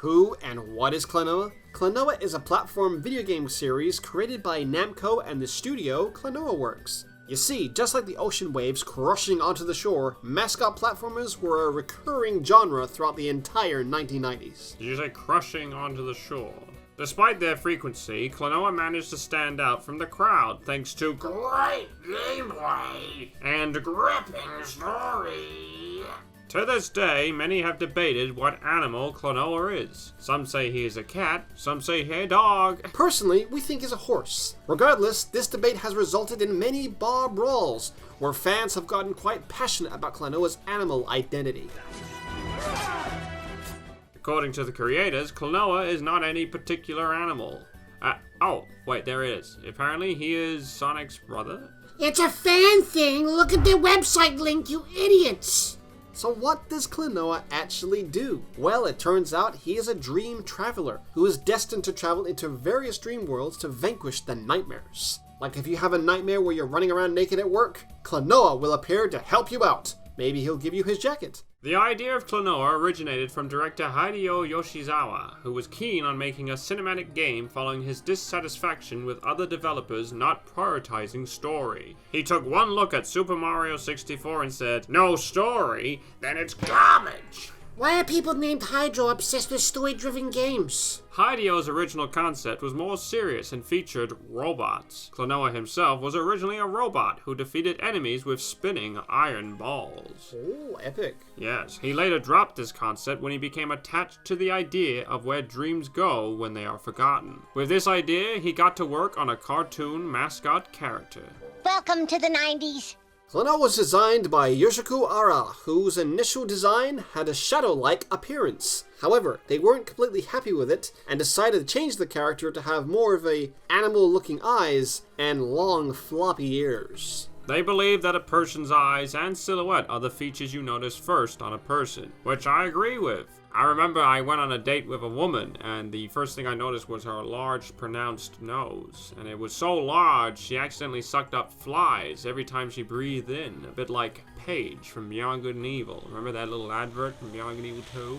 Who and what is Klonoa? Klonoa is a platform video game series created by Namco and the studio Klonoa Works. You see, just like the ocean waves crushing onto the shore, mascot platformers were a recurring genre throughout the entire 1990s. Did you say crushing onto the shore? Despite their frequency, Klonoa managed to stand out from the crowd thanks to great gameplay and gripping story. To this day, many have debated what animal Klonoa is. Some say he is a cat, some say he a dog. Personally, we think he's a horse. Regardless, this debate has resulted in many bar brawls, where fans have gotten quite passionate about Klonoa's animal identity. According to the creators, Klonoa is not any particular animal. Oh, wait, there it is. Apparently he is Sonic's brother? It's a fan thing! Look at their website link, you idiots! So what does Klonoa actually do? Well, it turns out he is a dream traveler who is destined to travel into various dream worlds to vanquish the nightmares. Like if you have a nightmare where you're running around naked at work, Klonoa will appear to help you out. Maybe he'll give you his jacket. The idea of Klonoa originated from director Hideo Yoshizawa, who was keen on making a cinematic game following his dissatisfaction with other developers not prioritizing story. He took one look at Super Mario 64 and said, "No story? Then it's garbage!" Why are people named Hydro obsessed with story-driven games? Hideo's original concept was more serious and featured robots. Klonoa himself was originally a robot who defeated enemies with spinning iron balls. Oh, epic. Yes, he later dropped this concept when he became attached to the idea of where dreams go when they are forgotten. With this idea, he got to work on a cartoon mascot character. Welcome to the 90s. Klonoa was designed by Yoshiko Ara, whose initial design had a shadow-like appearance. However, they weren't completely happy with it and decided to change the character to have more of a animal-looking eyes and long floppy ears. They believe that a person's eyes and silhouette are the features you notice first on a person, which I agree with. I remember I went on a date with a woman, and the first thing I noticed was her large, pronounced nose. And it was so large, she accidentally sucked up flies every time she breathed in, a bit like Paige from Beyond Good and Evil. Remember that little advert from Beyond Good and Evil 2?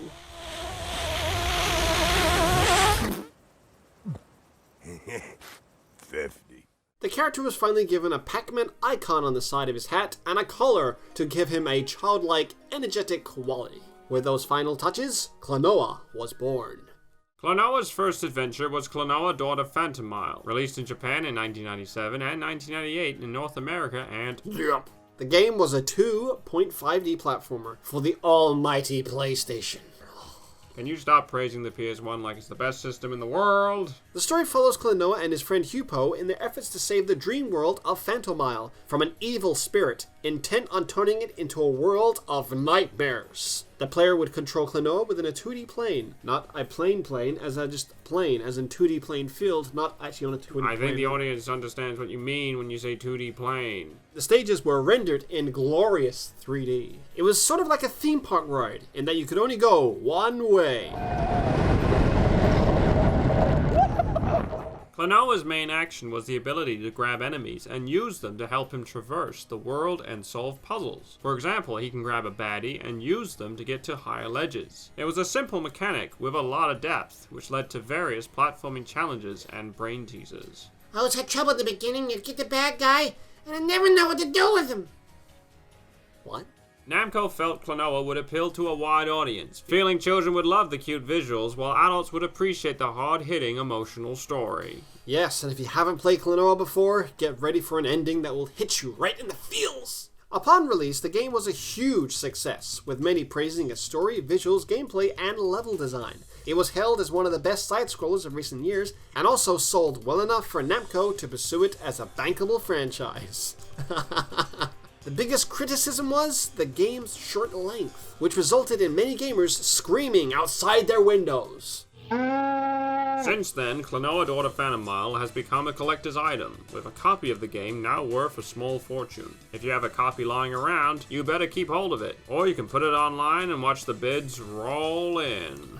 50. The character was finally given a Pac-Man icon on the side of his hat and a collar to give him a childlike, energetic quality. With those final touches, Klonoa was born. Klonoa's first adventure was Klonoa Daughter Phantomile, released in Japan in 1997 and 1998 in North America and Europe. The game was a 2.5D platformer for the almighty PlayStation. Can you stop praising the PS1 like it's the best system in the world? The story follows Klonoa and his friend Hupo in their efforts to save the dream world of Phantomile from an evil spirit, intent on turning it into a world of nightmares. The player would control Klonoa within a 2D plane, not a plane as in just plane, as in 2D plane field, not actually on a 2D plane. I think the audience understands what you mean when you say 2D plane. The stages were rendered in glorious 3D. It was sort of like a theme park ride, in that you could only go one way. Klonoa's main action was the ability to grab enemies and use them to help him traverse the world and solve puzzles. For example, he can grab a baddie and use them to get to higher ledges. It was a simple mechanic with a lot of depth, which led to various platforming challenges and brain teasers. I always had trouble at the beginning. You'd get the bad guy, and I'd never know what to do with him. What? Namco felt Klonoa would appeal to a wide audience, feeling children would love the cute visuals while adults would appreciate the hard-hitting emotional story. Yes, and if you haven't played Klonoa before, get ready for an ending that will hit you right in the feels. Upon release, the game was a huge success, with many praising its story, visuals, gameplay, and level design. It was hailed as one of the best side-scrollers of recent years, and also sold well enough for Namco to pursue it as a bankable franchise. The biggest criticism was the game's short length, which resulted in many gamers screaming outside their windows. Since then, Klonoa Daughter Phantomile has become a collector's item, with a copy of the game now worth a small fortune. If you have a copy lying around, you better keep hold of it, or you can put it online and watch the bids roll in.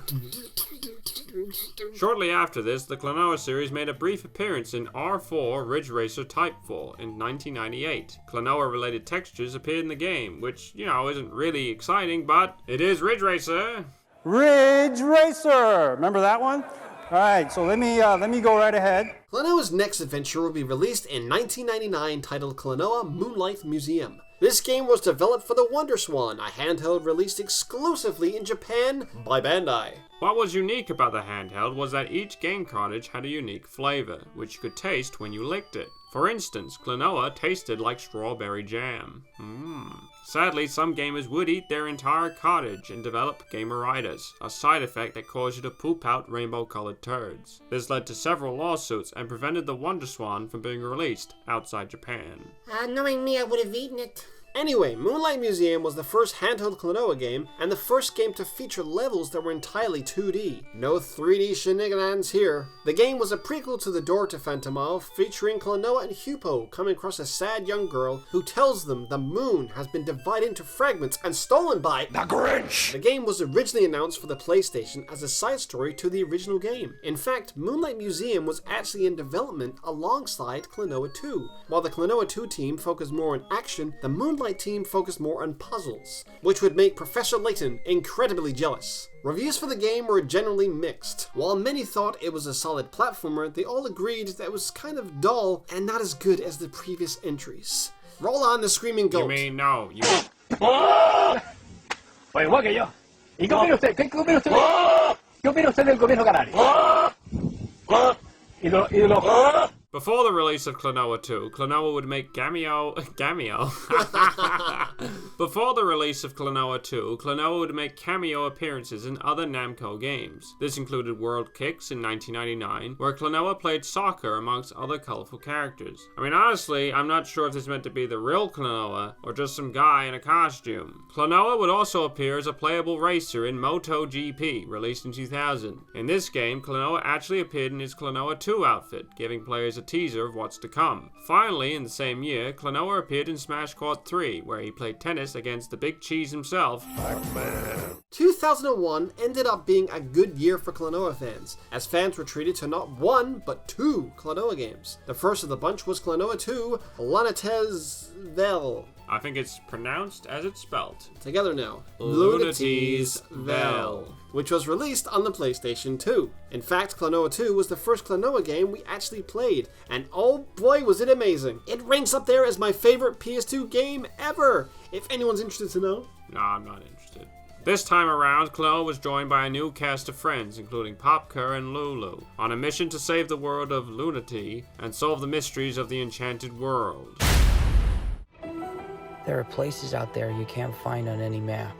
Shortly after this, the Klonoa series made a brief appearance in R4 Ridge Racer Type 4 in 1998. Klonoa-related textures appeared in the game, which, isn't really exciting, but it is Ridge Racer. Ridge Racer. Remember that one? All right, so let me go right ahead. Klonoa's next adventure will be released in 1999, titled Klonoa Moonlight Museum. This game was developed for the Wonderswan, a handheld released exclusively in Japan by Bandai. What was unique about the handheld was that each game cartridge had a unique flavor, which you could taste when you licked it. For instance, Clinoa tasted like strawberry jam. Sadly, some gamers would eat their entire cartridge and develop gameritis, a side effect that caused you to poop out rainbow-colored turds. This led to several lawsuits and prevented the Wonderswan from being released outside Japan. Knowing me, I would have eaten it. Anyway, Moonlight Museum was the first handheld Klonoa game, and the first game to feature levels that were entirely 2D. No 3D shenanigans here. The game was a prequel to The Door to Phantomile, featuring Klonoa and Hupo coming across a sad young girl who tells them the moon has been divided into fragments and stolen by the Grinch! The game was originally announced for the PlayStation as a side story to the original game. In fact, Moonlight Museum was actually in development alongside Klonoa 2. While the Klonoa 2 team focused more on action, the Moonlight team focused more on puzzles, which would make Professor Layton incredibly jealous. Reviews for the game were generally mixed. While many thought it was a solid platformer, they all agreed that it was kind of dull and not as good as the previous entries. Roll on the Screaming Goat. You mean no, you... Oye, igual que yo. ¿Y qué opina usted? ¿Qué opina usted? ¿Qué opina usted del gobierno canario? Before the release of Klonoa 2, Klonoa would make Before the release of Klonoa 2, Klonoa would make cameo appearances in other Namco games. This included World Kicks in 1999, where Klonoa played soccer amongst other colorful characters. I mean, honestly, I'm not sure if this meant to be the real Klonoa, or just some guy in a costume. Klonoa would also appear as a playable racer in MotoGP, released in 2000. In this game, Klonoa actually appeared in his Klonoa 2 outfit, giving players a teaser of what's to come. Finally, in the same year, Klonoa appeared in Smash Court 3, where he played tennis against the Big Cheese himself. 2001 ended up being a good year for Klonoa fans, as fans were treated to not one, but two Klonoa games. The first of the bunch was Klonoa 2, Lunatea's Vel. I think it's pronounced as it's spelt. Together now. Lunatea's Vel. Which was released on the PlayStation 2. In fact, Klonoa 2 was the first Klonoa game we actually played, and oh boy was it amazing. It ranks up there as my favorite PS2 game ever, if anyone's interested to know. No, I'm not interested. This time around, Klonoa was joined by a new cast of friends, including Popker and Lulu, on a mission to save the world of Lunatea and solve the mysteries of the Enchanted World. There are places out there you can't find on any map.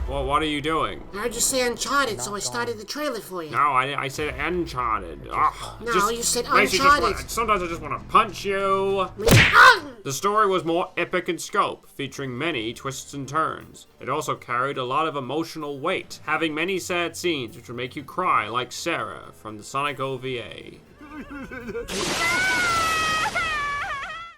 Well, what are you doing? I heard you say Uncharted, so I started the trailer for you. No, I said Uncharted. No, you said Macy, Uncharted. Sometimes I just want to punch you. The story was more epic in scope, featuring many twists and turns. It also carried a lot of emotional weight, having many sad scenes which would make you cry like Sarah from the Sonic OVA.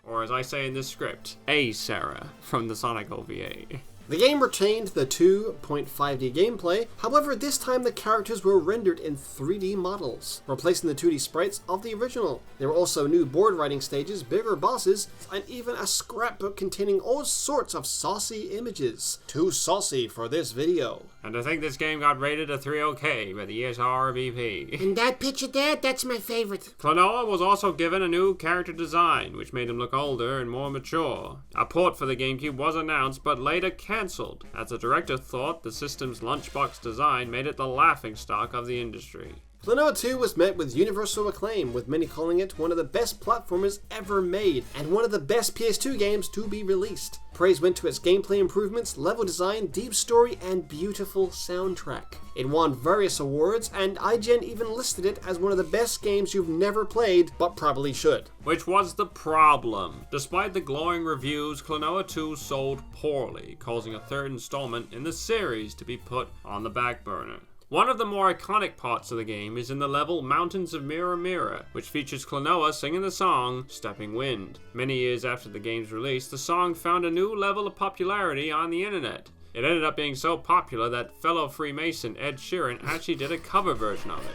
Or as I say in this script, a Sarah from the Sonic OVA. The game retained the 2.5D gameplay, however this time the characters were rendered in 3D models, replacing the 2D sprites of the original. There were also new board riding stages, bigger bosses, and even a scrapbook containing all sorts of saucy images. Too saucy for this video. And I think this game got rated a 3OK by the ESRBP. And that picture there, that's my favorite. Klonoa was also given a new character design, which made him look older and more mature. A port for the GameCube was announced, but later cancelled, as the director thought the system's lunchbox design made it the laughingstock of the industry. Klonoa 2 was met with universal acclaim, with many calling it one of the best platformers ever made, and one of the best PS2 games to be released. Praise went to its gameplay improvements, level design, deep story, and beautiful soundtrack. It won various awards, and IGN even listed it as one of the best games you've never played, but probably should. Which was the problem. Despite the glowing reviews, Klonoa 2 sold poorly, causing a third installment in the series to be put on the back burner. One of the more iconic parts of the game is in the level Mountains of Mirror Mirror, which features Klonoa singing the song Stepping Wind. Many years after the game's release, the song found a new level of popularity on the internet. It ended up being so popular that fellow Freemason Ed Sheeran actually did a cover version of it.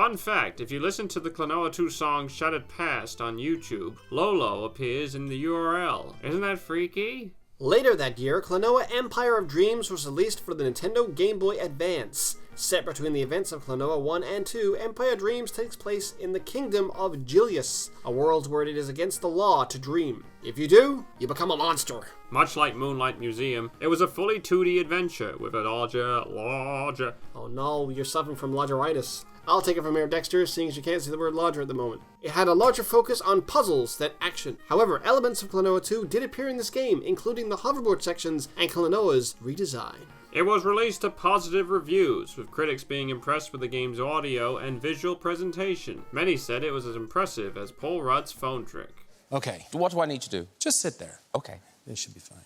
Fun fact, if you listen to the Klonoa 2 song Shattered Past on YouTube, Lolo appears in the URL. Isn't that freaky? Later that year, Klonoa Empire of Dreams was released for the Nintendo Game Boy Advance. Set between the events of Klonoa 1 and 2, Empire Dreams takes place in the kingdom of Julius, a world where it is against the law to dream. If you do, you become a monster. Much like Moonlight Museum, it was a fully 2D adventure with a larger... Oh no, you're suffering from lodgeritis. I'll take it from here, Dexter, seeing as you can't see the word lodger at the moment. It had a larger focus on puzzles than action. However, elements of Klonoa 2 did appear in this game, including the hoverboard sections and Klonoa's redesign. It was released to positive reviews, with critics being impressed with the game's audio and visual presentation. Many said it was as impressive as Paul Rudd's phone trick. Okay, what do I need to do? Just sit there. Okay, this should be fine.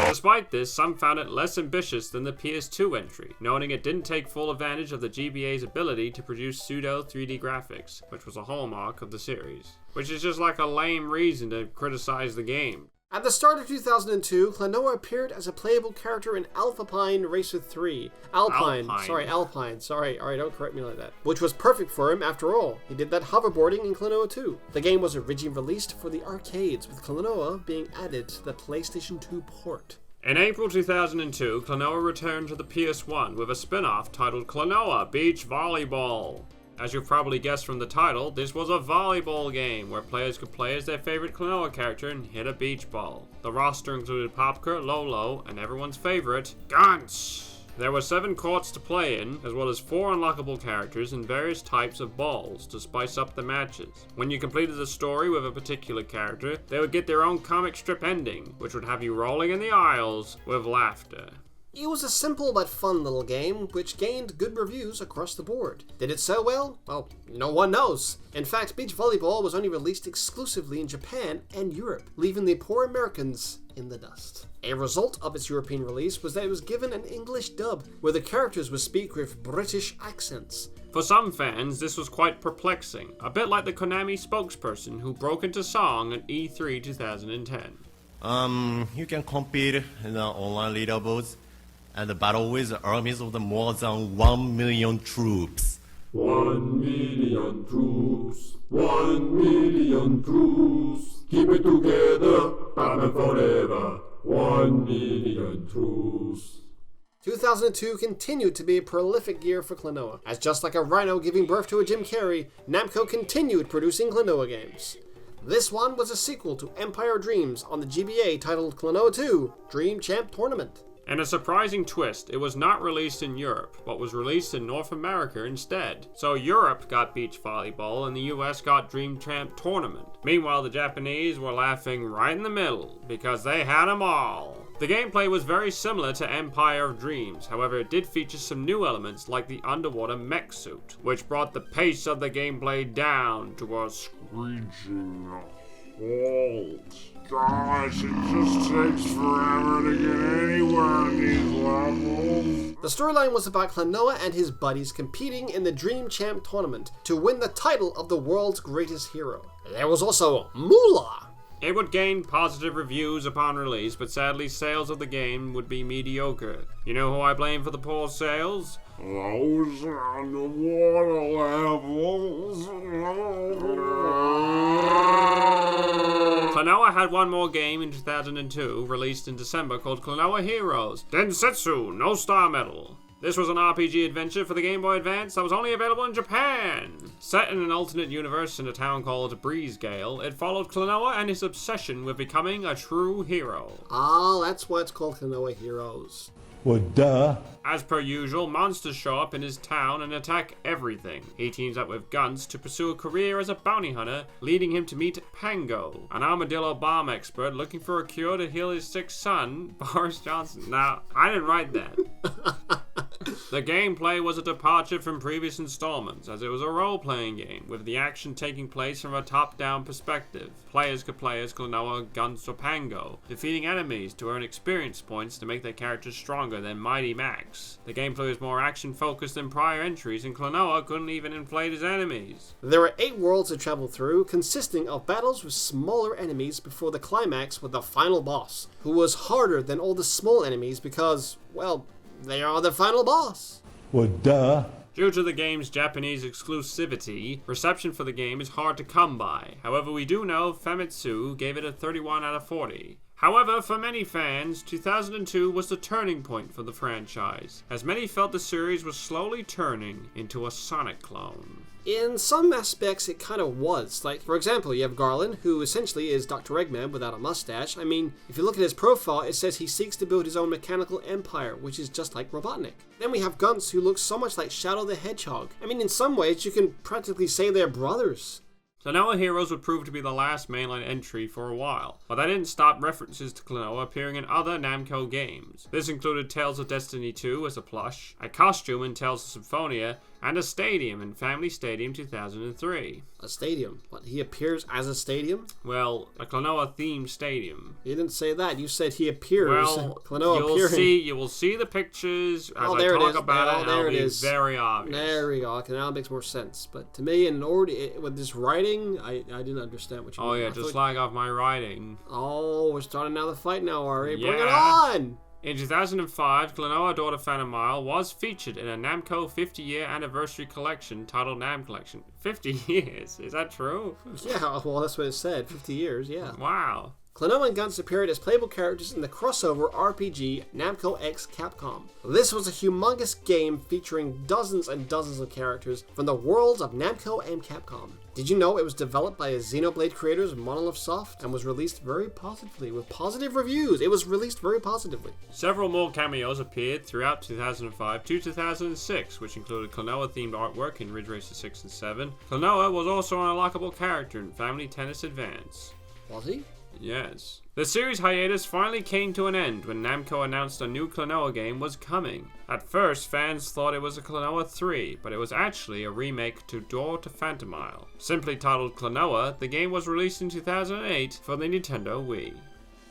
Despite this, some found it less ambitious than the PS2 entry, noting it didn't take full advantage of the GBA's ability to produce pseudo 3D graphics, which was a hallmark of the series. Which is just like a lame reason to criticize the game. At the start of 2002, Clinoa appeared as a playable character in Alpine Racer 3. Alright, don't correct me like that. Which was perfect for him after all. He did that hoverboarding in Klonoa 2. The game was originally released for the arcades, with Klonoa being added to the PlayStation 2 port. In April 2002, Klonoa returned to the PS1 with a spin-off titled Klonoa Beach Volleyball. As you've probably guessed from the title, this was a volleyball game where players could play as their favorite Klonoa character and hit a beach ball. The roster included Popker, Lolo, and everyone's favorite, Guns! There were 7 courts to play in, as well as 4 unlockable characters and various types of balls to spice up the matches. When you completed the story with a particular character, they would get their own comic strip ending, which would have you rolling in the aisles with laughter. It was a simple but fun little game, which gained good reviews across the board. Did it sell well? Well, no one knows. In fact, Beach Volleyball was only released exclusively in Japan and Europe, leaving the poor Americans in the dust. A result of its European release was that it was given an English dub, where the characters would speak with British accents. For some fans, this was quite perplexing, a bit like the Konami spokesperson who broke into song at E3 2010. You can compete in the online leaderboards and battle with armies of the more than 1 million troops. 1 million troops, 1 million troops, keep it together, Batman forever, 1 million troops. 2002 continued to be a prolific year for Klonoa, as just like a rhino giving birth to a Jim Carrey, Namco continued producing Klonoa games. This one was a sequel to Empire Dreams on the GBA titled Klonoa 2 Dream Champ Tournament. And a surprising twist, it was not released in Europe, but was released in North America instead. So Europe got Beach Volleyball and the US got Dream Champ Tournament. Meanwhile, the Japanese were laughing right in the middle, because they had them all. The gameplay was very similar to Empire of Dreams, however it did feature some new elements like the underwater mech suit, which brought the pace of the gameplay down to a screeching halt. Gosh, it just takes forever to get anywhere in these levels. The storyline was about Klonoa and his buddies competing in the Dream Champ Tournament to win the title of the world's greatest hero. There was also Moolah. It would gain positive reviews upon release, but sadly sales of the game would be mediocre. You know who I blame for the poor sales? Those underwater levels. Clinoa had one more game in 2002, released in December, called Clinoa Heroes Densetsu No Star Medal. This was an RPG adventure for the Game Boy Advance that was only available in Japan. Set in an alternate universe in a town called Breezegale, it followed Klonoa and his obsession with becoming a true hero. Ah, that's why it's called Klonoa Heroes. Well, duh. As per usual, monsters show up in his town and attack everything. He teams up with Guns to pursue a career as a bounty hunter, leading him to meet Pango, an armadillo bomb expert looking for a cure to heal his sick son, Boris Johnson. Now, I didn't write that. The gameplay was a departure from previous installments, as it was a role-playing game, with the action taking place from a top-down perspective. Players could play as Klonoa, Gunst, or Pango, defeating enemies to earn experience points to make their characters stronger than Mighty Max. The gameplay was more action-focused than prior entries, and Klonoa couldn't even inflate his enemies. There were 8 worlds to travel through, consisting of battles with smaller enemies before the climax with the final boss, who was harder than all the small enemies because, well, they are the final boss. Well, duh. Due to the game's Japanese exclusivity, reception for the game is hard to come by. However, we do know Famitsu gave it a 31 out of 40. However, for many fans, 2002 was the turning point for the franchise, as many felt the series was slowly turning into a Sonic clone. In some aspects, it kind of was. Like, for example, you have Garland, who essentially is Dr. Eggman without a mustache. I mean, if you look at his profile, it says he seeks to build his own mechanical empire, which is just like Robotnik. Then we have Gunst, who looks so much like Shadow the Hedgehog. I mean, in some ways, you can practically say they're brothers. Klonoa Heroes would prove to be the last mainline entry for a while, but that didn't stop references to Klonoa appearing in other Namco games. This included Tales of Destiny 2 as a plush, a costume in Tales of Symphonia, and a stadium in Family Stadium 2003. A stadium? What, he appears as a stadium? Well, a Klonoa-themed stadium. You didn't say that. You said he appears. Well, you will see the pictures as I talk about it, and it'll be very obvious. There we go. Okay, now it makes more sense. But to me, with this writing, I didn't understand what you mean. Oh yeah, just slag off my writing. Oh, we're starting now the fight now, Ari. Bring it on! In 2005, Klonoa Daughter Phantomile was featured in a Namco 50-year anniversary collection titled Nam Collection. 50 years? Is that true? Yeah, well, that's what it said. 50 years, yeah. Wow. Klonoa and Gunst appeared as playable characters in the crossover RPG Namco X Capcom. This was a humongous game featuring dozens and dozens of characters from the worlds of Namco and Capcom. Did you know it was developed by Xenoblade creators Monolith Soft and was released very positively with positive reviews? It was released very positively. Several more cameos appeared throughout 2005 to 2006, which included Klonoa-themed artwork in Ridge Racer 6 and 7. Klonoa was also an unlockable character in Family Tennis Advance. Was he? Yes. The series hiatus finally came to an end when Namco announced a new Klonoa game was coming. At first, fans thought it was a Klonoa 3, but it was actually a remake to Door to Phantomile. Simply titled Klonoa, the game was released in 2008 for the Nintendo Wii.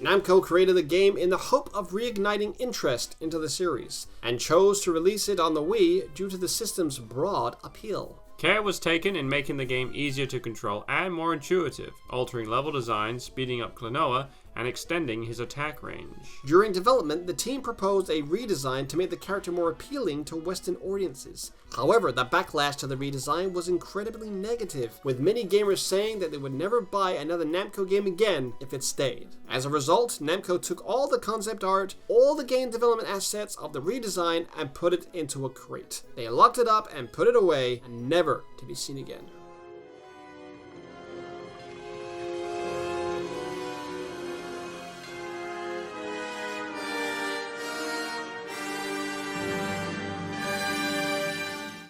Namco created the game in the hope of reigniting interest into the series, and chose to release it on the Wii due to the system's broad appeal. Care was taken in making the game easier to control and more intuitive, altering level design, speeding up Klonoa, and extending his attack range. During development, the team proposed a redesign to make the character more appealing to Western audiences. However, the backlash to the redesign was incredibly negative, with many gamers saying that they would never buy another Namco game again if it stayed. As a result, Namco took all the concept art, all the game development assets of the redesign, and put it into a crate. They locked it up and put it away, and never to be seen again.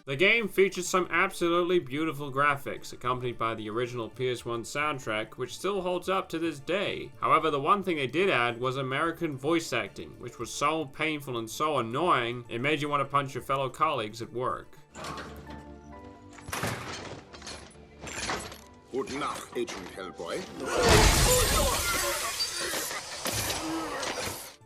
The game features some absolutely beautiful graphics, accompanied by the original PS1 soundtrack, which still holds up to this day. However, the one thing they did add was American voice acting, which was so painful and so annoying, it made you want to punch your fellow colleagues at work. Good Nacht, Agent Hellboy.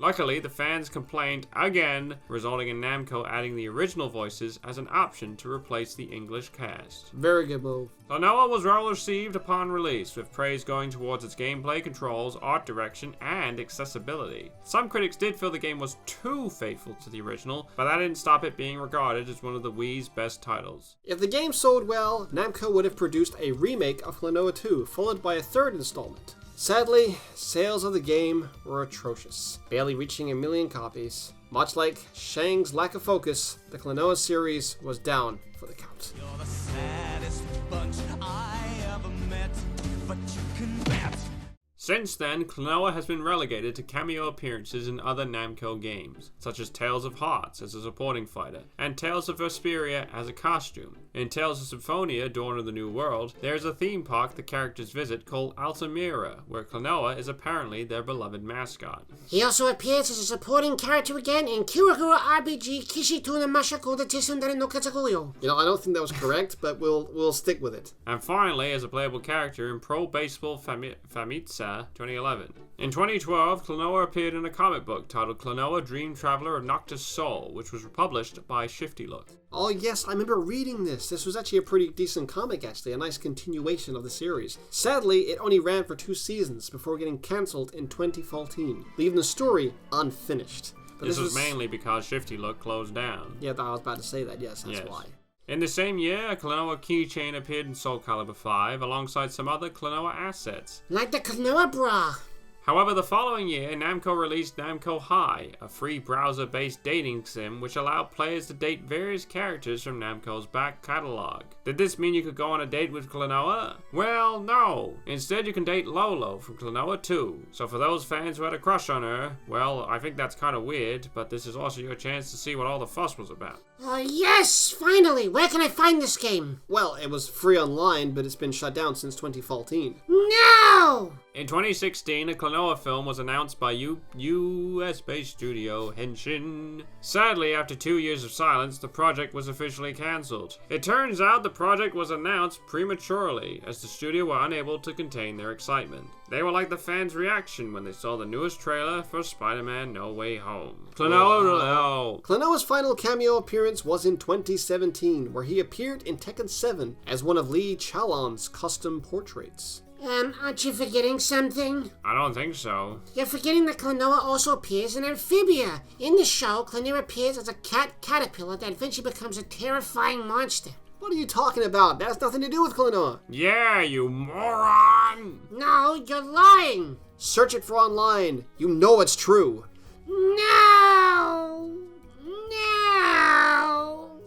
Luckily, the fans complained again, resulting in Namco adding the original voices as an option to replace the English cast. Very good move. Klonoa was well received upon release, with praise going towards its gameplay, controls, art direction, and accessibility. Some critics did feel the game was too faithful to the original, but that didn't stop it being regarded as one of the Wii's best titles. If the game sold well, Namco would have produced a remake of Klonoa 2, followed by a third installment. Sadly, sales of the game were atrocious, barely reaching 1 million copies. Much like Shang's lack of focus, the Klonoa series was down for the count. You're the saddest bunch I ever met, but you can bet. Since then, Clinoa has been relegated to cameo appearances in other Namco games, such as Tales of Hearts as a supporting fighter, and Tales of Vesperia as a costume. In Tales of Symphonia, Dawn of the New World, there's a theme park the characters visit called Altamira, where Clinoa is apparently their beloved mascot. He also appears as a supporting character again in Kirigura RPG Kishituna Mashakoda Tisundare no Katsukuyo. You know, I don't think that was correct, but we'll stick with it. And finally, as a playable character in Pro Baseball Famitsu 2011. In 2012, Klonoa appeared in a comic book titled Klonoa Dream Traveler of Noctis Soul, which was published by ShiftyLook. Oh yes, I remember reading this. This was actually a pretty decent comic, actually, a nice continuation of the series. Sadly, it only ran for 2 seasons before getting cancelled in 2014, leaving the story unfinished. But this was mainly because ShiftyLook closed down. Yeah, I was about to say that, yes, that's why. In the same year, a Klonoa keychain appeared in Soul Calibur 5 alongside some other Klonoa assets. Like the Klonoa bra. However, the following year, Namco released Namco High, a free browser-based dating sim which allowed players to date various characters from Namco's back catalog. Did this mean you could go on a date with Klonoa? Well, no. Instead, you can date Lolo from Klonoa 2. So for those fans who had a crush on her, well, I think that's kind of weird, but this is also your chance to see what all the fuss was about. Yes, finally! Where can I find this game? Well, it was free online, but it's been shut down since 2014. No! In 2016, a Klonoa film was announced by US-based studio Henshin. Sadly, after 2 years of silence, the project was officially cancelled. It turns out the project was announced prematurely, as the studio were unable to contain their excitement. They were like the fans' reaction when they saw the newest trailer for Spider-Man No Way Home. Klonoa's final cameo appearance was in 2017, where he appeared in Tekken 7 as one of Lee Chalon's custom portraits. Aren't you forgetting something? I don't think so. You're forgetting that Klonoa also appears in Amphibia. In the show, Klonoa appears as a cat caterpillar that eventually becomes a terrifying monster. What are you talking about? That has nothing to do with Klonoa. Yeah, you moron! No, you're lying. Search it for online. You know it's true. No! No!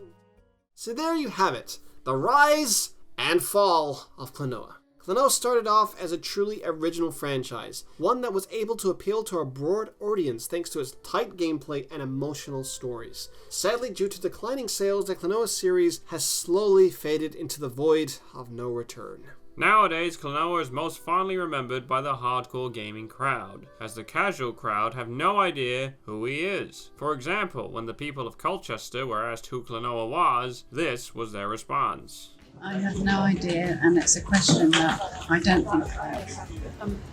So there you have it. The rise and fall of Klonoa. Klonoa started off as a truly original franchise, one that was able to appeal to a broad audience thanks to its tight gameplay and emotional stories. Sadly, due to declining sales, the Klonoa series has slowly faded into the void of no return. Nowadays, Klonoa is most fondly remembered by the hardcore gaming crowd, as the casual crowd have no idea who he is. For example, when the people of Colchester were asked who Klonoa was, this was their response. I have no idea, and it's a question that I don't think about.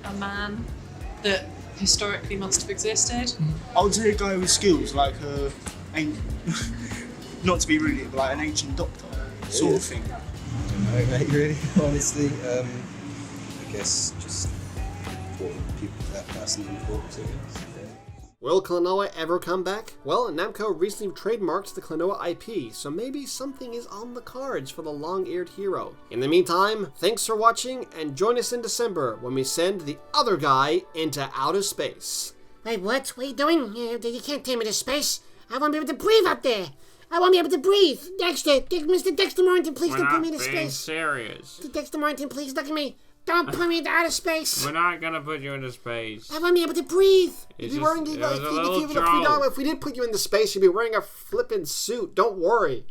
A man that historically must have existed. I would say a guy with skills, like not to be rude, but like an ancient doctor sort of thing. I don't know, mate, really, honestly. I guess just what people that person thought to. Will Klonoa ever come back? Well, Namco recently trademarked the Klonoa IP, so maybe something is on the cards for the long-eared hero. In the meantime, thanks for watching, and join us in December when we send the other guy into outer space. Wait, what? What are you doing? You can't take me to space. I won't be able to breathe up there. I won't be able to breathe. Dexter, Mr. Dexter Martin, please don't put me into space. We're not being serious. Dexter Martin, please look at me. Don't put me into outer space. We're not gonna put you into space. I won't be able to breathe. If we did put you into space, you'd be wearing a flippin' suit. Don't worry.